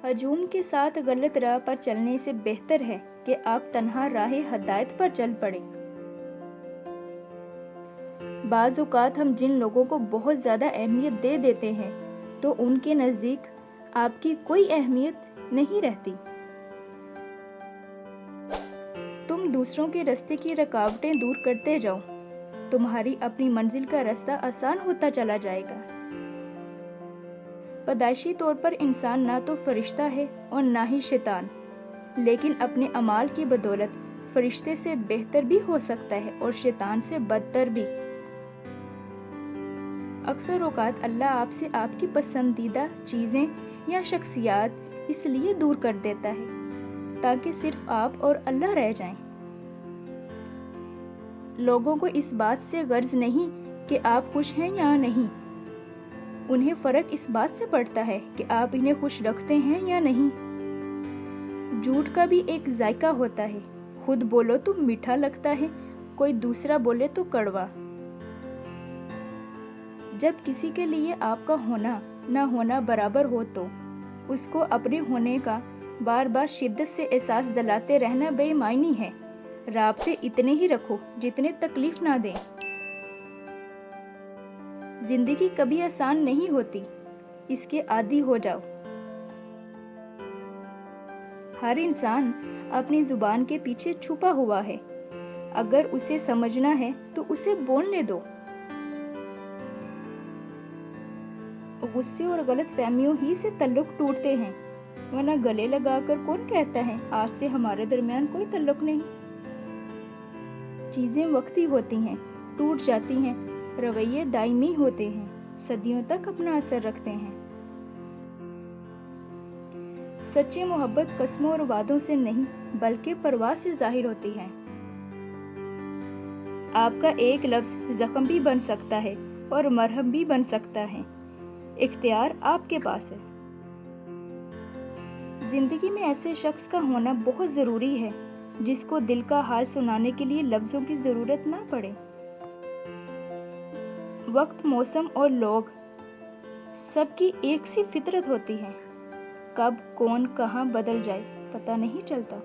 ہجوم کے ساتھ غلط راہ پر چلنے سے بہتر ہے کہ آپ تنہا راہ ہدایت پر چل پڑیں۔ بعض اوقات ہم جن لوگوں کو بہت زیادہ اہمیت دے دیتے ہیں تو ان کے نزدیک آپ کی کوئی اہمیت نہیں رہتی۔ تم دوسروں کے راستے کی رکاوٹیں دور کرتے جاؤ، تمہاری اپنی منزل کا راستہ آسان ہوتا چلا جائے گا۔ پیدائشی طور پر انسان نہ تو فرشتہ ہے اور نہ ہی شیطان، لیکن اپنے اعمال کی بدولت فرشتے سے بہتر بھی ہو سکتا ہے اور شیطان سے بدتر بھی۔ اکثر اوقات اللہ آپ سے آپ کی پسندیدہ چیزیں یا شخصیات اس لیے دور کر دیتا ہے تاکہ صرف آپ اور اللہ رہ جائیں۔ لوگوں کو اس بات سے غرض نہیں کہ آپ خوش ہیں یا نہیں، انہیں فرق اس بات سے پڑتا ہے کہ آپ انہیں خوش رکھتے ہیں یا نہیں۔ جھوٹ کا بھی ایک ذائقہ ہوتا ہے، خود بولو تو میٹھا لگتا ہے، کوئی دوسرا بولے تو کڑوا۔ جب کسی کے لیے آپ کا ہونا نہ ہونا برابر ہو تو اس کو اپنے ہونے کا بار بار شدت سے احساس دلاتے رہنا بے معنی ہے۔ رابطے اتنے ہی رکھو جتنے تکلیف نہ دیں۔ زندگی کبھی آسان نہیں ہوتی، اس کے عادی ہو جاؤ۔ ہر انسان اپنی زبان کے پیچھے چھپا ہوا ہے، اگر اسے سمجھنا ہے تو اسے بولنے دو۔ غصے اور غلط فہمیوں ہی سے تعلق ٹوٹتے ہیں، ورنہ گلے لگا کر کون کہتا ہے آج سے ہمارے درمیان کوئی تعلق نہیں۔ چیزیں وقتی ہوتی ہیں، ٹوٹ جاتی ہیں، رویے دائمی ہوتے ہیں، صدیوں تک اپنا اثر رکھتے ہیں۔ سچی محبت قسموں اور وعدوں سے نہیں بلکہ پرواز سے ظاہر ہوتی ہے۔ آپ کا ایک لفظ زخم بھی بن سکتا ہے اور مرہم بھی بن سکتا ہے، اختیار آپ کے پاس ہے۔ زندگی میں ایسے شخص کا ہونا بہت ضروری ہے جس کو دل کا حال سنانے کے لیے لفظوں کی ضرورت نہ پڑے۔ وقت، موسم اور لوگ سب کی ایک سی فطرت ہوتی ہے، کب کون کہاں بدل جائے پتہ نہیں چلتا۔